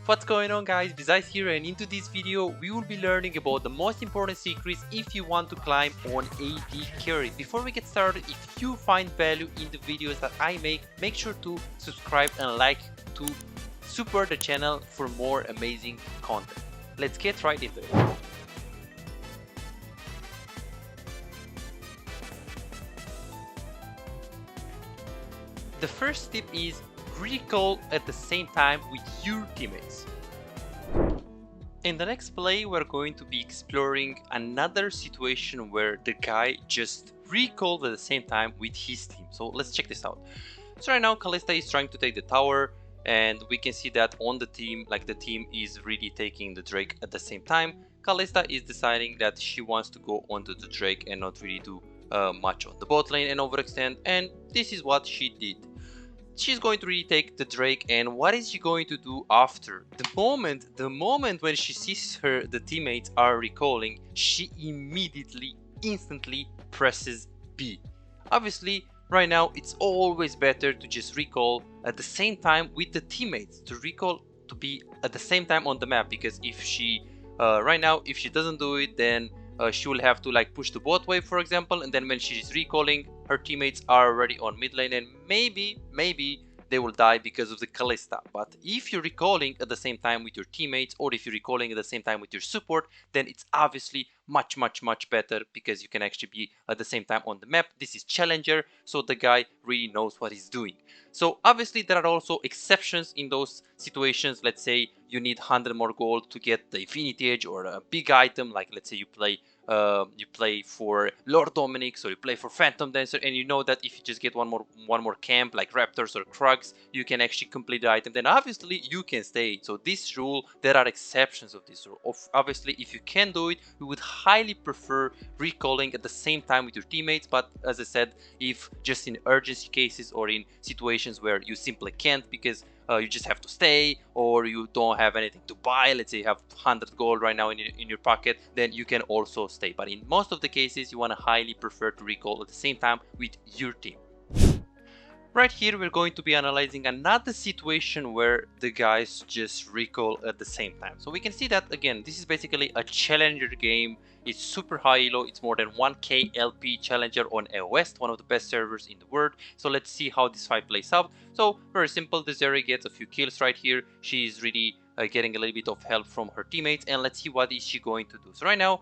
What's going on, guys? Besides here, and into this video we will be learning about the most important secrets if you want to climb on AD carry. Before we get started, if you find value in the videos that I make sure to subscribe and like to support the channel for more amazing content. Let's get right into it. The first tip is recall at the same time with your teammates. In the next play, we're going to be exploring another situation where the guy just recalled at the same time with his team. So let's check this out. So right now Kalista is trying to take the tower, and we can see that on the team, like the team is really taking the Drake at the same time. Kalista is deciding that she wants to go onto the Drake and not really do much on the bot lane and overextend, and this is what she did. She's going to retake the Drake, and what is she going to do after? The moment when she sees the teammates are recalling, she instantly presses B. Obviously, right now it's always better to just recall at the same time with the teammates, to recall to be at the same time on the map, because if she right now if she doesn't do it, then she will have to like push the bot wave, for example, and then when she's recalling, her teammates are already on mid lane, and maybe they will die because of the Kalista. But if you're recalling at the same time with your teammates, or if you're recalling at the same time with your support, then it's obviously much better, because you can actually be at the same time on the map. This is challenger, so the guy really knows what he's doing. So obviously there are also exceptions in those situations. Let's say you need 100 more gold to get the Infinity Edge or a big item, like let's say you play for Lord Dominic's, or you play for Phantom Dancer, and you know that if you just get one more camp like Raptors or Krugs, you can actually complete the item, then obviously you can stay. So this rule, there are exceptions of this rule. Obviously, if you can do it, we would highly prefer recalling at the same time with your teammates. But as I said, if just in urgency cases or in situations where you simply can't, because you just have to stay, or you don't have anything to buy, let's say you have 100 gold right now in your pocket, then you can also stay. But in most of the cases, you want to highly prefer to recall at the same time with your team. Right here, we're going to be analyzing another situation where the guys just recall at the same time. So we can see that, again, this is basically a challenger game. It's super high elo. It's more than 1k LP challenger on AOS, one of the best servers in the world. So let's see how this fight plays out. So very simple, the Zeri gets a few kills right here. She's really getting a little bit of help from her teammates, and let's see what is she going to do. So right now,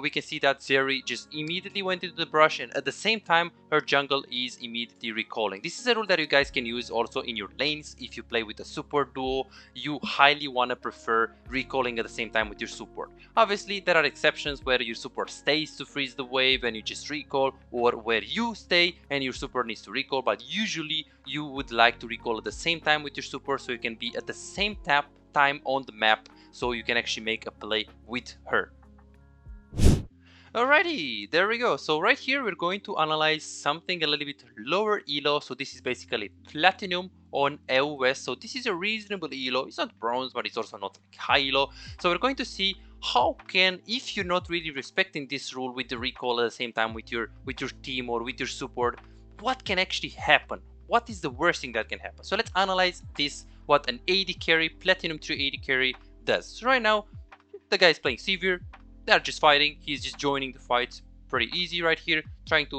we can see that Zeri just immediately went into the brush, and at the same time her jungle is immediately recalling. This is a rule that you guys can use also in your lanes. If you play with a support duo, you highly want to prefer recalling at the same time with your support. Obviously there are exceptions where your support stays to freeze the wave and you just recall, or where you stay and your support needs to recall, but usually you would like to recall at the same time with your support, so you can be at the same time on the map, so you can actually make a play with her. Alrighty, there we go. So right here we're going to analyze something a little bit lower elo. So this is basically platinum on AOS. So this is a reasonable elo. It's not bronze, but it's also not like high elo. So we're going to see how can, if you're not really respecting this rule with the recall at the same time with your team or with your support, what can actually happen? What is the worst thing that can happen? So let's analyze this, what an AD carry, platinum 3 AD carry does. So right now the guy is playing Severe. They're just fighting. He's just joining the fight. Pretty easy right here.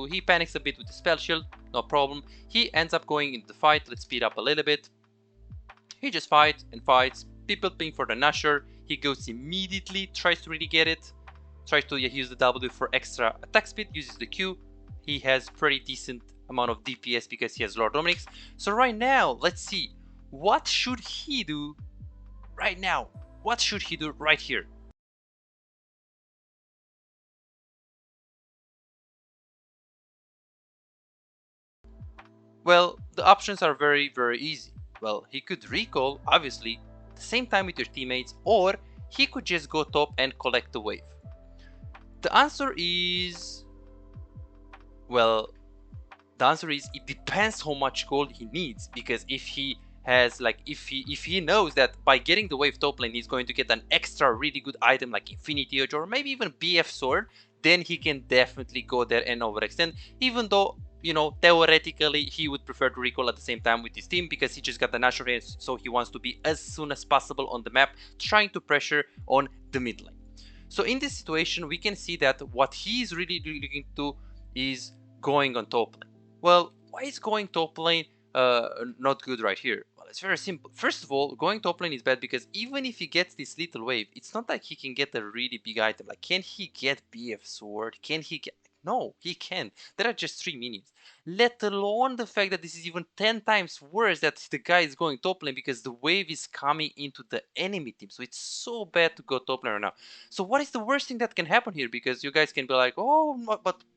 He panics a bit with the spell shield. No problem. He ends up going into the fight. Let's speed up a little bit. He just fights and fights. People ping for the Nashor. He goes immediately. Tries to really get it. Tries to use the W for extra attack speed. Uses the Q. He has pretty decent amount of DPS because he has Lord Dominic's. So right now, let's see. What should he do right now? What should he do right here? Well, the options are very easy. Well, he could recall, obviously, at the same time with your teammates, or he could just go top and collect the wave. The answer is, well, it depends how much gold he needs, because if he has if he knows that by getting the wave top lane he's going to get an extra really good item like Infinity Edge or maybe even BF sword, then he can definitely go there and overextend, even though you know, theoretically he would prefer to recall at the same time with his team because he just got the natural range, so he wants to be as soon as possible on the map, trying to pressure on the mid lane. So in this situation, we can see that what he is really looking to is going on top lane. Well, why is going top lane not good right here? Well, it's very simple. First of all, going top lane is bad because even if he gets this little wave, it's not like he can get a really big item. Like, can he get BF Sword? Can he get... No, he can't. There are just 3 minions. Let alone the fact that this is even 10 times worse that the guy is going top lane because the wave is coming into the enemy team. So it's so bad to go top lane right now. So what is the worst thing that can happen here? Because you guys can be like, oh,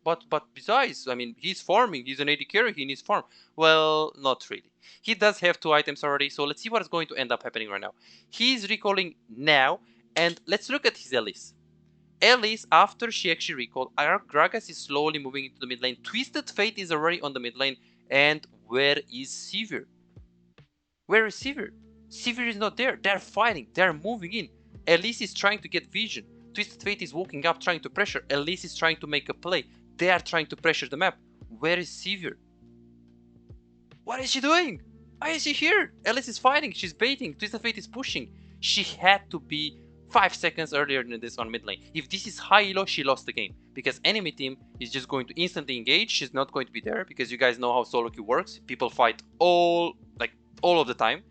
but besides, I mean, he's farming. He's an AD carry. He needs farm. Well, not really. He does have 2 items already. So let's see what is going to end up happening right now. He's recalling now. And let's look at his Elise. Elise, after she actually recalled, Gragas is slowly moving into the mid lane. Twisted Fate is already on the mid lane. And where is Sivir? Where is Sivir? Sivir is not there. They're fighting. They're moving in. Elise is trying to get vision. Twisted Fate is walking up trying to pressure. Elise is trying to make a play. They are trying to pressure the map. Where is Sivir? What is she doing? Why is she here? Elise is fighting. She's baiting. Twisted Fate is pushing. She had to be 5 seconds earlier than this on mid lane. If this is High-ELO, she lost the game. Because enemy team is just going to instantly engage. She's not going to be there because you guys know how SoloQ works. People fight all of the time.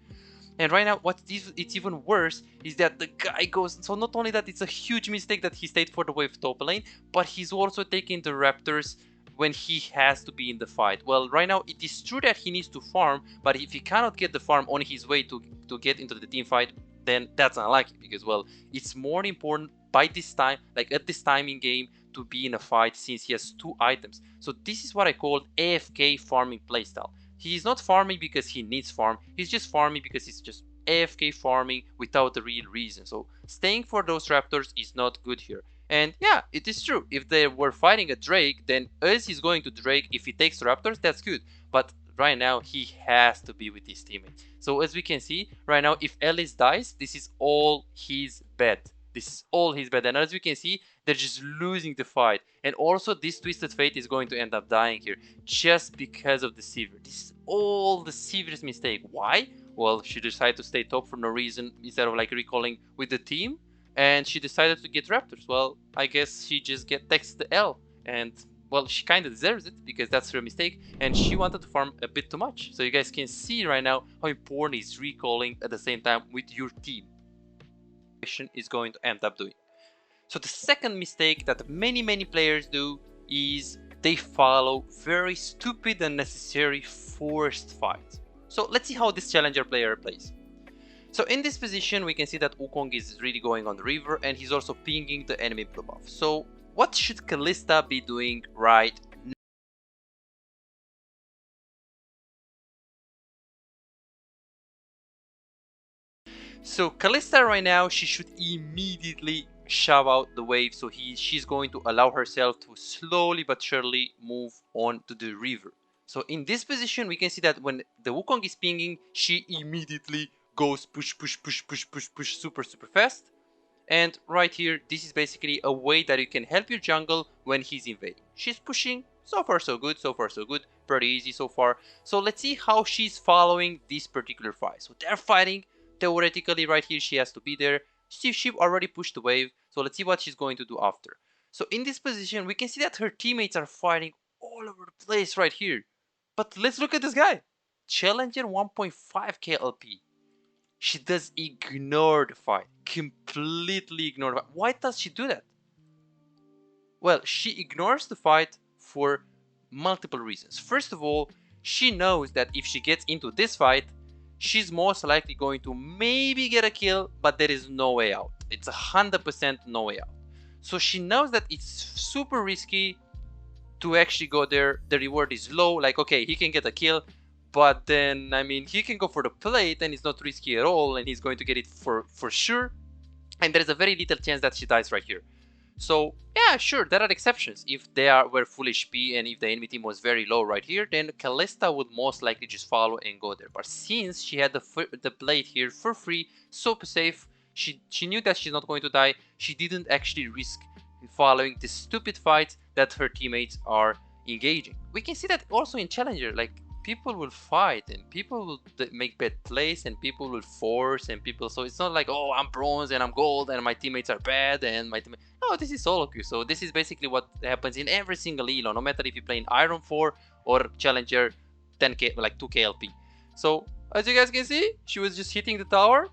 And right now, it's even worse is that the guy goes... So not only that, it's a huge mistake that he stayed for the wave top lane, but he's also taking the Raptors when he has to be in the fight. Well, right now, it is true that he needs to farm, but if he cannot get the farm on his way to get into the team fight, then that's unlucky because, well, it's more important by this time, like at this time in game, to be in a fight since he has 2 items. So this is what I call AFK farming playstyle. He's not farming because he needs farm, he's just farming because he's just AFK farming without a real reason. So staying for those Raptors is not good here. And yeah, it is true, if they were fighting a Drake, then as he's going to Drake, if he takes Raptors, that's good. But right now, he has to be with his teammate. So as we can see, right now, if Elise dies, this is all his bad. This is all his bad. And as we can see, they're just losing the fight. And also, this Twisted Fate is going to end up dying here just because of the Sivir. This is all the Sivir's mistake. Why? Well, she decided to stay top for no reason instead of like recalling with the team. And she decided to get Raptors. Well, I guess she just takes the L. And well, she kind of deserves it because that's her mistake. And she wanted to farm a bit too much. So you guys can see right now how important is recalling at the same time with your team is going to end up doing. So the second mistake that many players do is they follow very stupid and necessary forced fights. So let's see how this challenger player plays. So in this position, we can see that Wukong is really going on the river and he's also pinging the enemy blue buff. So what should Kalista be doing right now? So Kalista right now, she should immediately shove out the wave. So she's going to allow herself to slowly but surely move on to the river. So in this position, we can see that when the Wukong is pinging, she immediately goes push super fast. And right here, this is basically a way that you can help your jungle when he's invading. She's pushing, so far so good, pretty easy so far. So let's see how she's following this particular fight. So they're fighting, theoretically right here she has to be there. She already pushed the wave, so let's see what she's going to do after. So in this position, we can see that her teammates are fighting all over the place right here. But let's look at this guy. Challenger 1.5k LP. She does ignore the fight. Completely ignore the fight. Why does she do that? Well, she ignores the fight for multiple reasons. First of all, she knows that if she gets into this fight, she's most likely going to maybe get a kill, but there is no way out. It's 100% no way out. So she knows that it's super risky to actually go there. The reward is low. Like, okay, he can get a kill, but then, I mean, he can go for the plate and it's not risky at all and he's going to get it for sure. And there is a very little chance that she dies right here. So, yeah, sure, there are exceptions. If they were full HP and if the enemy team was very low right here, then Kalista would most likely just follow and go there. But since she had the plate here for free, super safe, she knew that she's not going to die. She didn't actually risk following this stupid fight that her teammates are engaging. We can see that also in Challenger, like people will fight and people will make bad plays and people will force and people, so it's not like, oh, I'm bronze and I'm gold and my teammates are bad and my teammates, no, this is solo queue. So this is basically what happens in every single elo, no matter if you play in Iron 4 or Challenger 10k, like 2k LP. So as you guys can see, she was just hitting the tower,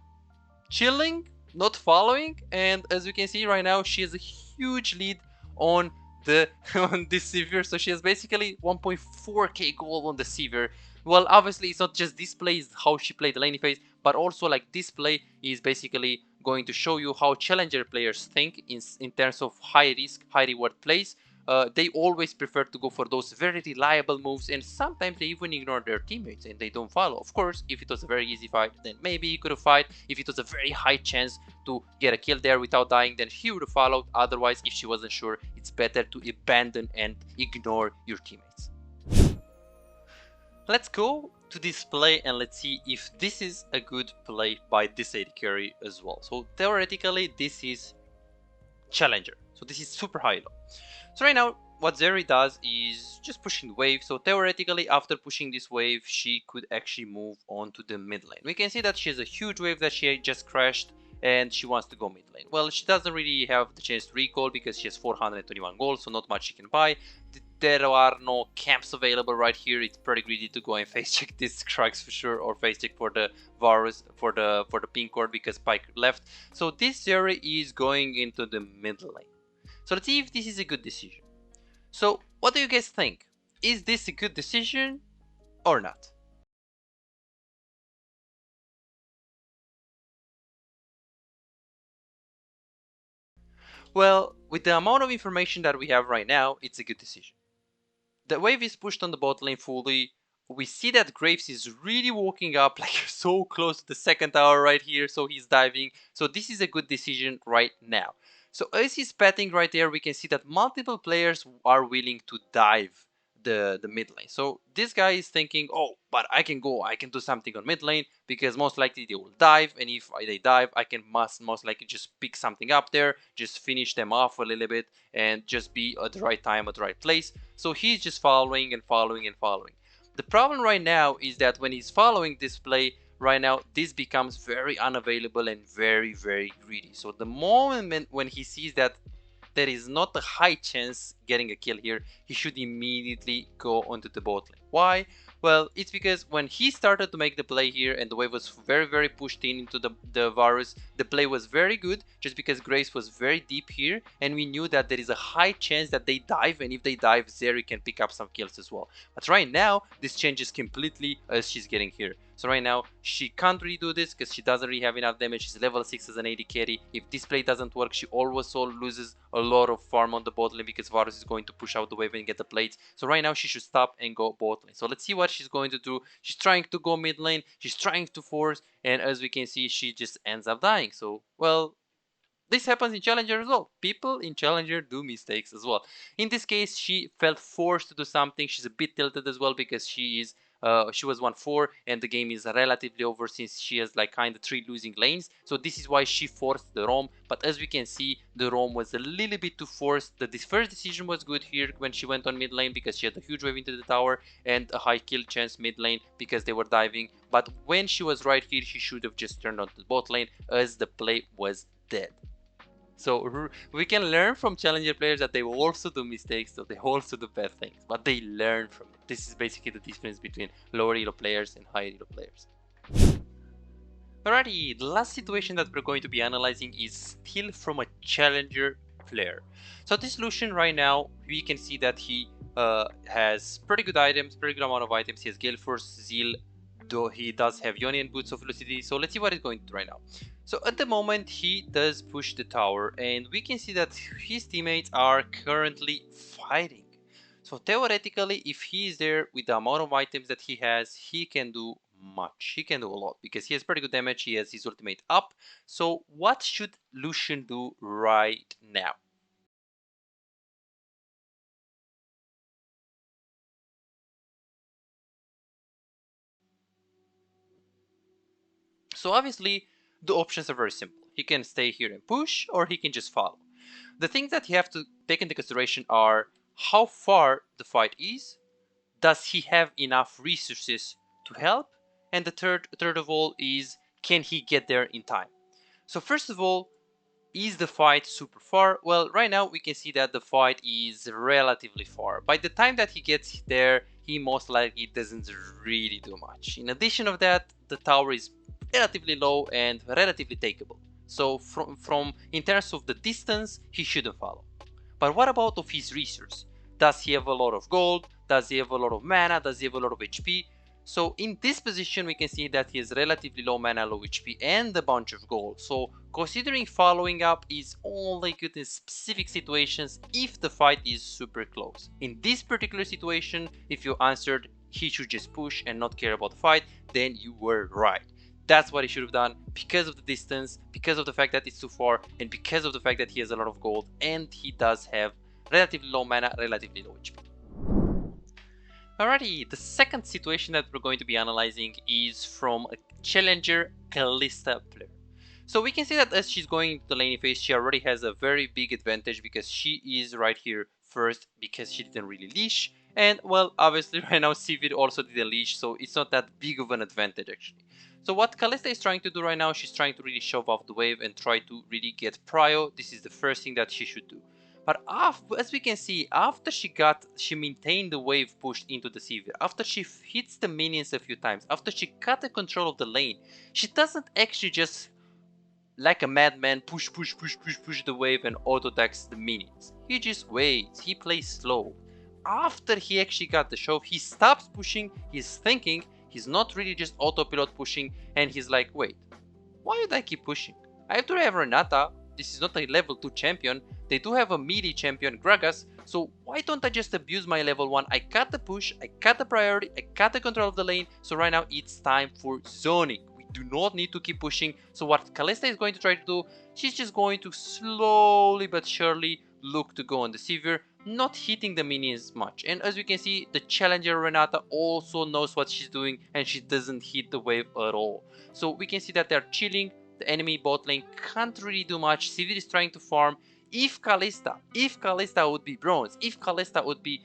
chilling, not following, and as you can see right now, she has a huge lead on the on this Sivir. So she has basically 1.4k gold on the Sivir. Well, obviously it's not just display is how she played the laning phase, but also like display is basically going to show you how challenger players think in terms of high risk, high reward plays. They always prefer to go for those very reliable moves, and sometimes they even ignore their teammates and they don't follow. Of course, if it was a very easy fight, then maybe you could have fight. If it was a very high chance to get a kill there without dying, then she would have followed. Otherwise, if she wasn't sure, it's better to abandon and ignore your teammates. Let's go to this play and let's see if this is a good play by this AD carry as well. So theoretically, this is challenger. So this is super high-elo. So right now, what Zeri does is just pushing the wave. So theoretically, after pushing this wave, she could actually move on to the mid lane. We can see that she has a huge wave that she just crashed and she wants to go mid lane. Well, she doesn't really have the chance to recall because she has 421 gold, so not much she can buy. There are no camps available right here. It's pretty greedy to go and face check this Krugs for sure, or face check for the Varus for the pink cord because Pike left. So this Zeri is going into the mid lane. So let's see if this is a good decision. So what do you guys think? Is this a good decision or not? Well, with the amount of information that we have right now, it's a good decision. The wave is pushed on the bot lane fully. We see that Graves is really walking up like so close to the second tower right here, so he's diving. So this is a good decision right now. So as he's petting right there, we can see that multiple players are willing to dive the mid lane. So this guy is thinking, oh, but I can do something on mid lane because most likely they will dive, and if they dive, I can most likely just pick something up there, just finish them off a little bit, and just be at the right time at the right place. So he's just following and following and following. The problem right now is that when he's following this play, right now this becomes very unavailable and very, very greedy. So the moment when he sees that there is not a high chance getting a kill here, he should immediately go onto the bot lane. Why? Well, it's because when he started to make the play here and the wave was very, very pushed in into the Varus, the play was very good just because Grace was very deep here and we knew that there is a high chance that they dive, and if they dive, Zeri can pick up some kills as well. But right now, this changes completely as she's getting here. So right now, she can't really do this because she doesn't really have enough damage. She's level 6 as an AD carry. If this play doesn't work, she also loses a lot of farm on the bot lane because Varus is going to push out the wave and get the plates. So right now, she should stop and go bot lane. So let's see what she's going to do. She's trying to go mid lane. She's trying to force. And as we can see, she just ends up dying. So, well, this happens in Challenger as well. People in Challenger do mistakes as well. In this case, she felt forced to do something. She's a bit tilted as well because she was 1-4 and the game is relatively over since she has like kind of 3 losing lanes. So this is why she forced the roam. But as we can see, the roam was a little bit too forced. The first decision was good here when she went on mid lane because she had a huge wave into the tower and a high kill chance mid lane because they were diving. But when she was right here, she should have just turned on the bot lane as the play was dead. So we can learn from challenger players that they also do mistakes, so they also do bad things, but they learn from it. This is basically the difference between lower elo players and higher elo players. Alrighty, the last situation that we're going to be analyzing is still from a challenger player. So this Lucian right now, we can see that he has pretty good items, pretty good amount of items. He has Gale Force, Zeal, though he does have Yoni and Boots of Lucidity. So let's see what he's going to do right now. So at the moment, he does push the tower, and we can see that his teammates are currently fighting. So theoretically, if he is there with the amount of items that he has, he can do much. He can do a lot because he has pretty good damage. He has his ultimate up. So what should Lucian do right now? So obviously, the options are very simple. He can stay here and push, or he can just follow. The things that you have to take into consideration are how far the fight is, does he have enough resources to help, and the third of all is, can he get there in time? So first of all, is the fight super far? Well, right now we can see that the fight is relatively far. By the time that he gets there, he most likely doesn't really do much. In addition of that, the tower is relatively low and relatively takeable. So from in terms of the distance, he shouldn't follow. But what about of his resource? Does he have a lot of gold? Does he have a lot of mana? Does he have a lot of HP? So in this position, we can see that he has relatively low mana, low HP, and a bunch of gold. So considering following up is only good in specific situations if the fight is super close. In this particular situation, if you answered he should just push and not care about the fight, then you were right. That's what he should have done because of the distance, because of the fact that it's too far, and because of the fact that he has a lot of gold and he does have relatively low mana, relatively low HP. Alrighty, the second situation that we're going to be analyzing is from a challenger Kalista player. So we can see that as she's going into the laning phase, she already has a very big advantage because she is right here first because she didn't really leash. And well, obviously right now Sivir also didn't leash, so it's not that big of an advantage actually. So what Kalista is trying to do right now, she's trying to really shove off the wave and try to really get prio. This is the first thing that she should do. But as we can see, after she maintained the wave pushed into the Sivir, after she hits the minions a few times, after she got the control of the lane, she doesn't actually just like a madman push the wave and auto-attacks the minions. He just waits, he plays slow. After he actually got the shove, he stops pushing, he's thinking, he's not really just autopilot pushing, and he's like, wait, why would I keep pushing? I do have Renata, this is not a level 2 champion, they do have a melee champion, Gragas, so why don't I just abuse my level 1? I got the push, I got the priority, I got the control of the lane, so right now it's time for zoning. We do not need to keep pushing, so what Kalista is going to try to do, she's just going to slowly but surely look to go on the Sivir, not hitting the minions much. And as we can see, the challenger Renata also knows what she's doing and she doesn't hit the wave at all. So we can see that they're chilling, the enemy bot lane can't really do much, Sivir is trying to farm. If Kalista would be bronze, if Kalista would be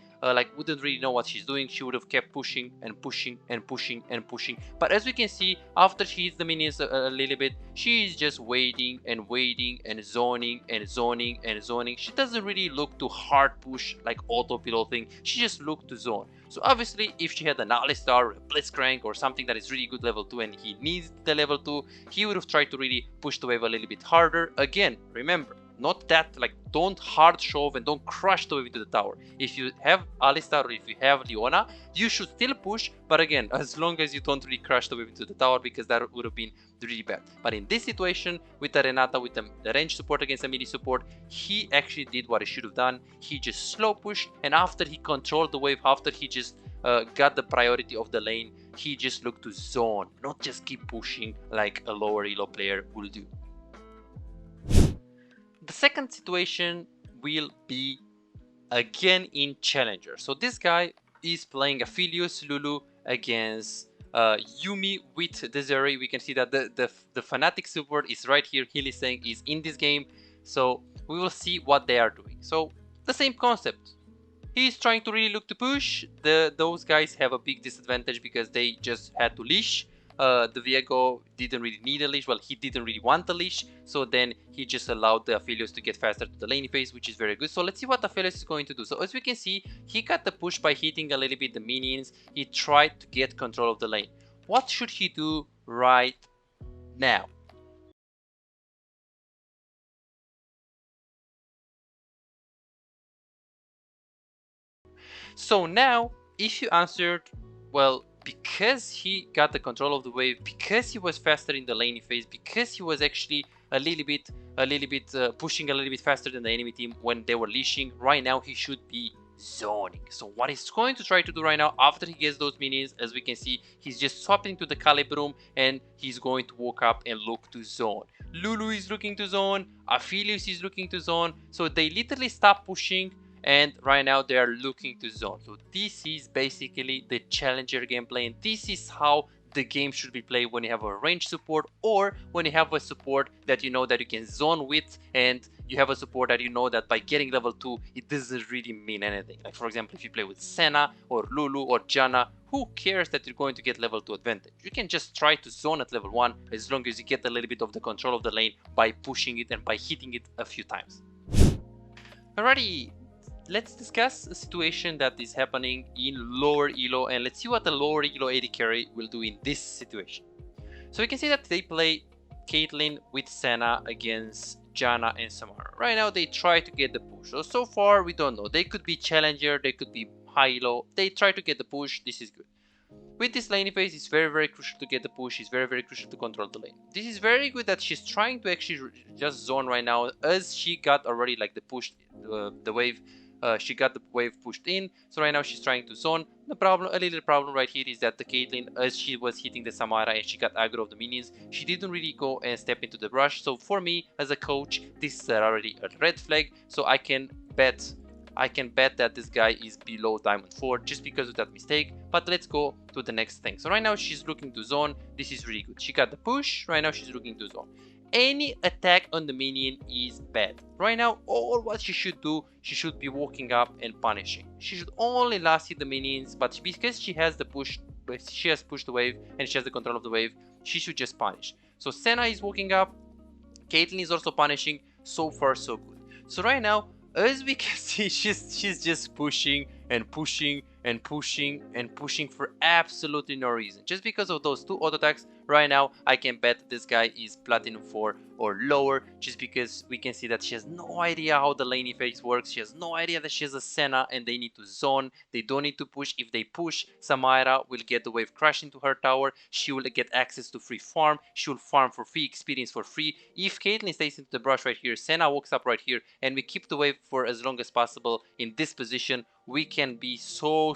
wouldn't really know what she's doing, she would have kept pushing and pushing and pushing and pushing. But as we can see, after she hits the minions a little bit, she is just waiting and waiting and zoning and zoning and zoning. She doesn't really look to hard push like auto piloting, she just looked to zone. So obviously if she had an Alistar or a Blitzcrank or something that is really good level 2 and he needs the level 2, he would have tried to really push the wave a little bit harder. Again, remember, not that, like, don't hard shove and don't crush the wave into the tower. If you have Alistar or if you have Leona, you should still push, but again, as long as you don't really crush the wave into the tower, because that would have been really bad. But in this situation, with the Renata, with the range support against the melee support, he actually did what he should have done. He just slow pushed, and after he controlled the wave, after he just got the priority of the lane, he just looked to zone, not just keep pushing like a lower elo player will do. The second situation will be again in Challenger. So this guy is playing Aphelios Lulu against Yumi with Desiree. We can see that the Fnatic support is right here. Healy saying is in this game. So we will see what they are doing. So the same concept. He's trying to really look to push. Those guys have a big disadvantage because they just had to leash. The Viego didn't really need a leash. Well, he didn't really want a leash. So then he just allowed the Aphelios to get faster to the laning phase, which is very good. So let's see what Aphelios is going to do. So as we can see, he got the push by hitting a little bit the minions. He tried to get control of the lane. What should he do right now? So now, if you answered, well, because he got the control of the wave, because he was faster in the laning phase, because he was actually a little bit pushing a little bit faster than the enemy team when they were leashing, right now he should be zoning. So what he's going to try to do right now, after he gets those minions, as we can see, he's just swapping to the Calibrum and he's going to walk up and look to zone. Lulu is looking to zone, Aphelios is looking to zone, so they literally stop pushing. And right now they are looking to zone. So this is basically the challenger gameplay, and this is how the game should be played when you have a range support, or when you have a support that you know that you can zone with, and you have a support that you know that by getting level 2 it doesn't really mean anything. Like for example, if you play with Senna or Lulu or Janna, who cares that you're going to get level 2 advantage? You can just try to zone at level 1 as long as you get a little bit of the control of the lane by pushing it and by hitting it a few times. Alrighty, let's discuss a situation that is happening in lower elo, and let's see what the lower elo AD carry will do in this situation. So we can see that they play Caitlyn with Senna against Janna and Samara. Right now they try to get the push. So far we don't know. They could be challenger, they could be high-elo. They try to get the push, this is good. With this lane phase, it's very crucial to get the push. It's very crucial to control the lane. This is very good that she's trying to actually just zone right now, as she got already like the push, the wave. She got the wave pushed in, so right now she's trying to zone. A little problem right here is that the Caitlyn, as she was hitting the Samara and she got aggro of the minions, she didn't really go and step into the brush. So for me, as a coach, this is already a red flag. So I can bet that this guy is below Diamond 4 just because of that mistake. But let's go to the next thing. So right now she's looking to zone. This is really good. She got the push. Right now she's looking to zone. Any attack on the minion is bad. Right now, all what she should do, she should be walking up and punishing. She should only last hit the minions, but because she has the push, she has pushed the wave and she has the control of the wave, she should just punish. So Senna is walking up. Caitlyn is also punishing. So far, so good. So right now, as we can see, she's just pushing and pushing and pushing and pushing for absolutely no reason. Just because of those 2 auto attacks, right now I can bet this guy is Platinum 4 or lower, just because we can see that she has no idea how the lane effects works. She has no idea that she has a Senna and they need to zone. They don't need to push. If they push, Samara will get the wave crash into her tower. She will get access to free farm. She will farm for free, experience for free. If Caitlyn stays into the brush right here, Senna walks up right here, and we keep the wave for as long as possible in this position, we can be so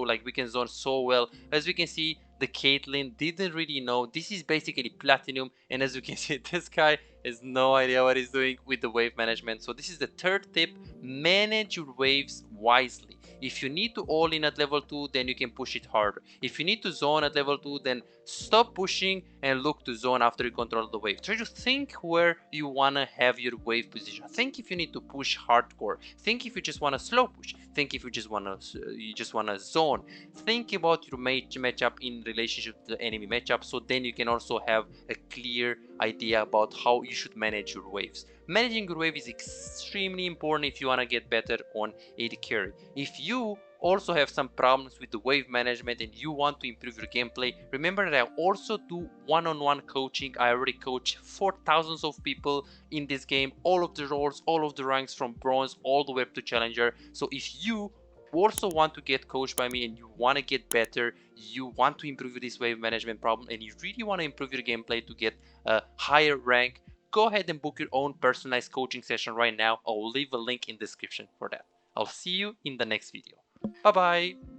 like we can zone so well. As we can see, the Caitlyn didn't really know. This is basically Platinum, and as you can see, this guy has no idea what he's doing with the wave management. So this is the 3rd tip: manage your waves wisely. If you need to all in at level 2, then you can push it harder. If you need to zone at level 2, then stop pushing and look to zone after you control the wave. Try to think where you want to have your wave position. Think if you need to push hardcore. Think if you just want to slow push. Think if you just want to zone. Think about your matchup in relationship to the enemy matchup, so then you can also have a clear idea about how you should manage your waves. Managing your wave is extremely important if you want to get better on AD carry. If you also have some problems with the wave management and you want to improve your gameplay, remember that I also do one-on-one coaching. I already coach 4,000 of people in this game, all of the roles, all of the ranks from bronze all the way up to challenger. So if you also want to get coached by me and you want to get better, you want to improve this wave management problem, and you really want to improve your gameplay to get a higher rank, go ahead and book your own personalized coaching session right now. I'll leave a link in the description for that. I'll see you in the next video. Bye bye.